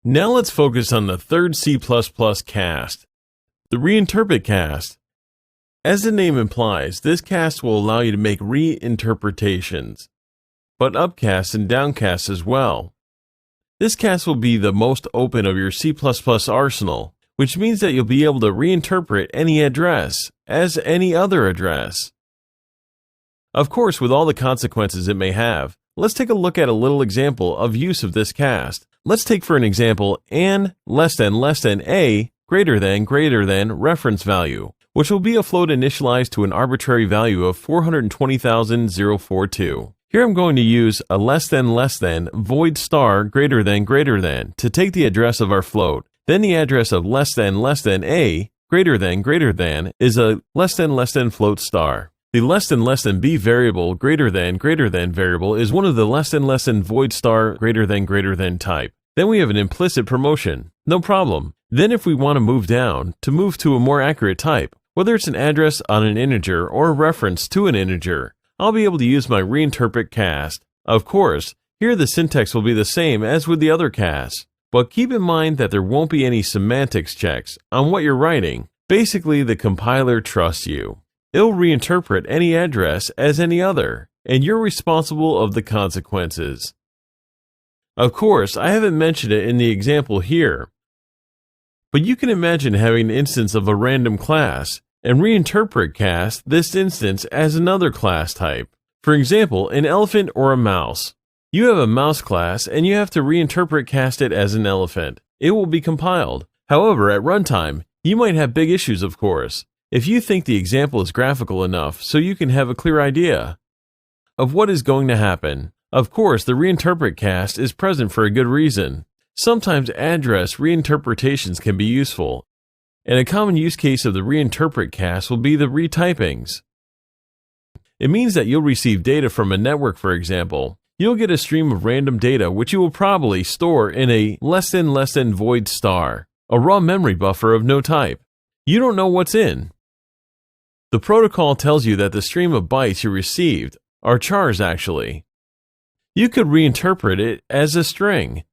Now let's focus on the third C++ cast, the reinterpret cast. As the name implies, this cast will allow you to make reinterpretations, but upcasts and downcasts as well. This cast will be the most open of your C++ arsenal, which means that you'll be able to reinterpret any address as any other address. Of course, with all the consequences it may have, let's take a look at a little example of use of this cast. Let's take for an example an less than a greater than reference value, which will be a float initialized to an arbitrary value of 420,042. Here I'm going to use a less than void star greater than to take the address of our float. Then the address of less than a greater than is a less than float star. The less than b variable greater than variable is one of the less than void star greater than type. Then we have an implicit promotion. No problem. Then if we want to move down, to move to a more accurate type, whether it's an address on an integer or a reference to an integer, I'll be able to use my reinterpret cast. Of course, here the syntax will be the same as with the other casts, but keep in mind that there won't be any semantics checks on what you're writing. Basically, the compiler trusts you. It'll reinterpret any address as any other, and you're responsible of the consequences. Of course, I haven't mentioned it in the example here, but you can imagine having an instance of a random class and reinterpret cast this instance as another class type. For example, an elephant or a mouse. You have a mouse class and you have to reinterpret cast it as an elephant. It will be compiled. However, at runtime, you might have big issues, of course, if you think the example is graphical enough so you can have a clear idea of what is going to happen. Of course, the reinterpret cast is present for a good reason. Sometimes address reinterpretations can be useful, and a common use case of the reinterpret cast will be the retypings. It means that you'll receive data from a network, for example. You'll get a stream of random data which you will probably store in a less than void star, a raw memory buffer of no type. You don't know what's in. The protocol tells you that the stream of bytes you received are chars actually. You could reinterpret it as a string.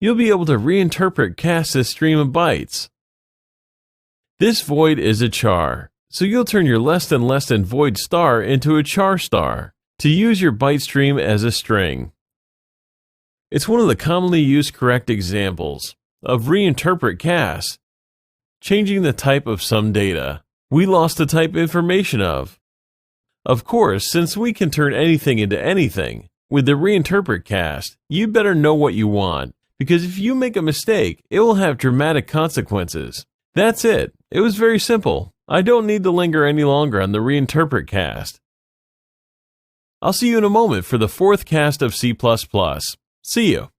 You'll be able to reinterpret cast this stream of bytes. This void is a char, so you'll turn your less than void star into a char star to use your byte stream as a string. It's one of the commonly used correct examples of reinterpret cast, changing the type of some data we lost the type information of. Of course, since we can turn anything into anything, with the reinterpret cast, you better know what you want, because if you make a mistake, it will have dramatic consequences. That's it. It was very simple. I don't need to linger any longer on the reinterpret cast. I'll see you in a moment for the fourth cast of C++. See you.